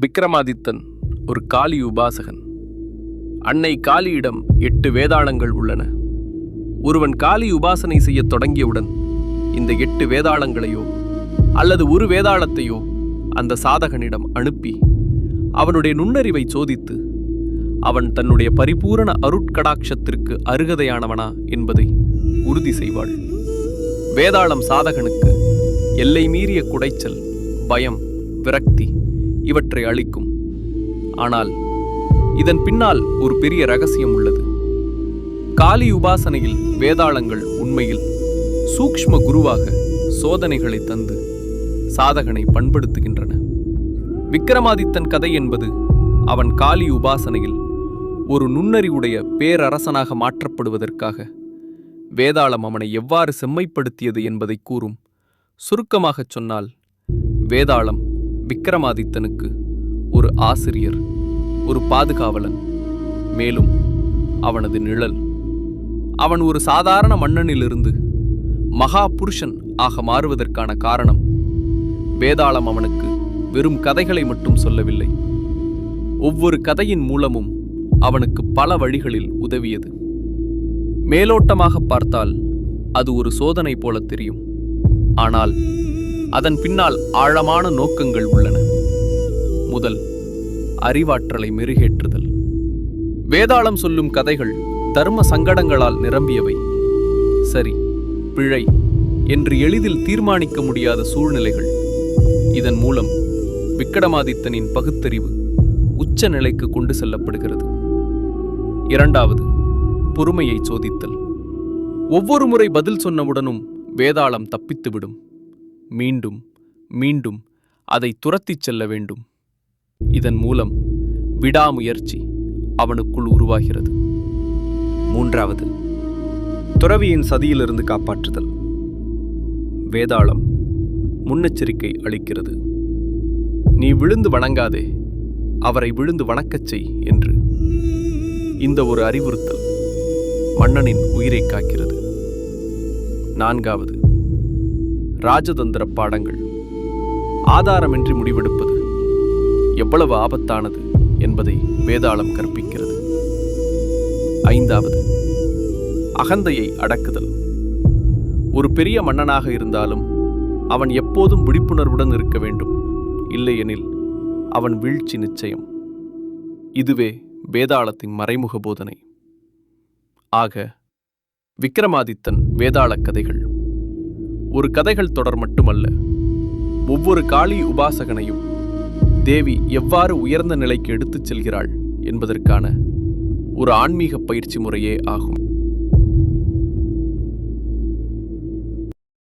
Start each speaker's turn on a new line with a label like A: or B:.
A: விக்ரமாதித்தன் ஒரு காளி உபாசகன். அன்னை காளியிடம் 8 வேதாளங்கள் உள்ளன. ஒருவன் காளி உபாசனை செய்யத் தொடங்கியவுடன் இந்த 8 வேதாளங்களையோ அல்லது ஒரு வேதாளத்தையோ அந்த சாதகனிடம் அனுப்பி அவனுடைய நுண்ணறிவை சோதித்து அவன் தன்னுடைய பரிபூரண அருட்கடாட்சத்திற்கு அருகதையானவனா என்பதை உறுதி செய்வாள். வேதாளம் சாதகனுக்கு எல்லை மீறிய குடைச்சல், பயம், விரக்தி இவற்றை அளிக்கும். ஆனால் இதன் பின்னால் ஒரு பெரிய ரகசியம் உள்ளது. காளி உபாசனையில் வேதாளங்கள் உண்மையில் சூக்ஷ்ம குருவாக சோதனைகளை தந்து சாதகனை பண்படுத்துகின்றன. விக்ரமாதித்தன் கதை என்பது அவன் காளி உபாசனையில் ஒரு நுண்ணறிவுடைய பேரரசனாக மாற்றப்படுவதற்காக வேதாளம் அவனை எவ்வாறு செம்மைப்படுத்தியது என்பதை கூறும். சுருக்கமாகச் சொன்னால், வேதாளம் விக்ரமாதித்தனுக்கு ஒரு ஆசிரியர், ஒரு பாதுகாவலன், மேலும் அவனது நிழல். அவன் ஒரு சாதாரண மன்னனிலிருந்து மகா புருஷன் ஆக மாறுவதற்கான காரணம் வேதாளம் அவனுக்கு வெறும் கதைகளை மட்டும் சொல்லவில்லை. ஒவ்வொரு கதையின் மூலமும் அவனுக்கு பல வழிகளில் உதவியது. மேலோட்டமாக பார்த்தால் அது ஒரு சோதனை போல தெரியும். ஆனால் அதன் பின்னால் ஆழமான நோக்கங்கள் உள்ளன. முதல், அறிவாற்றலை மெருகேற்றுதல். வேதாளம் சொல்லும் கதைகள் தர்ம சங்கடங்களால் நிரம்பியவை. சரி, பிழை என்று எளிதில் தீர்மானிக்க முடியாத சூழ்நிலைகள். இதன் மூலம் விக்ரமாதித்தனின் பகுத்தறிவு உச்ச நிலைக்கு கொண்டு செல்லப்படுகிறது. இரண்டாவது, பொறுமையை சோதித்தல். ஒவ்வொரு முறை பதில் சொன்னவுடனும் வேதாளம் தப்பித்துவிடும். மீண்டும் மீண்டும் அதை துரத்திச் செல்ல வேண்டும். இதன் மூலம் விடாமுயற்சி அவனுக்குள் உருவாகிறது. மூன்றாவது, துறவியின் சதியிலிருந்து காப்பாற்றுதல். வேதாளம் முன்னெச்சரிக்கை அளிக்கிறது. நீ விழுந்து வணங்காதே, அவரை விழுந்து வணக்கச் செய் என்று. இந்த ஒரு அறிவுறுத்தல் மன்னனின் உயிரை காக்கிறது. நான்காவது, ராஜதந்திர பாடங்கள். ஆதாரமின்றி முடிவெடுப்பது எவ்வளவு ஆபத்தானது என்பதை வேதாளம் கற்பிக்கிறது. ஐந்தாவது, அகந்தையை அடக்குதல். ஒரு பெரிய மன்னனாக இருந்தாலும் அவன் எப்போதும் விழிப்புணர்வுடன் இருக்க வேண்டும். இல்லையெனில் அவன் வீழ்ச்சி நிச்சயம். இதுவே வேதாளத்தின் மறைமுக போதனை. ஆக விக்ரமாதித்தன் வேதாள கதைகள் ஒரு கதைகள் தொடர் மட்டுமல்ல, ஒவ்வொரு காளி உபாசகனையும் தேவி எவ்வாறு உயர்ந்த நிலைக்கு எடுத்துச் செல்கிறாள் என்பதற்கான ஒரு ஆன்மீக பயிற்சி முறையே ஆகும்.